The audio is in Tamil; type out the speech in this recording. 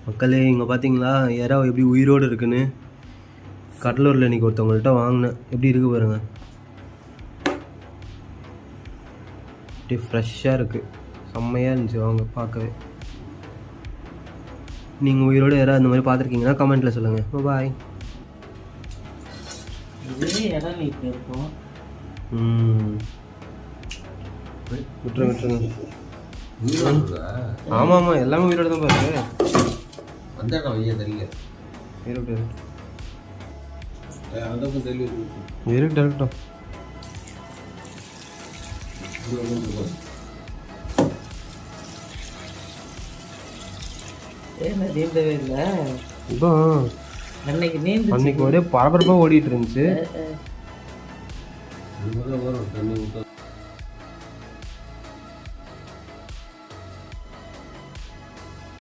மக்களே இங்கே பார்த்தீங்களா யாரோ எப்படி உயிரோடு இருக்குன்னு. கடலூரில் இன்றைக்கி ஒருத்தவங்கள்ட்ட வாங்கினேன். எப்படி இருக்குது பாருங்கள், அப்படியே ஃப்ரெஷ்ஷாக இருக்குது, செம்மையாக இருந்துச்சு வாங்க பார்க்கவே. நீங்கள் உயிரோடு யாராவது அந்த மாதிரி பார்த்துருக்கீங்கன்னா கமெண்ட்டில் சொல்லுங்கள். பாய். விட்டுருங்க. ஆமாம் ஆமாம், எல்லாமே உயிரோடு தான் பாருங்க. இருக்கட்டும். இப்போ அன்னைக்கு ஒரே பரபரப்பாக ஓடிட்டு இருந்துச்சு.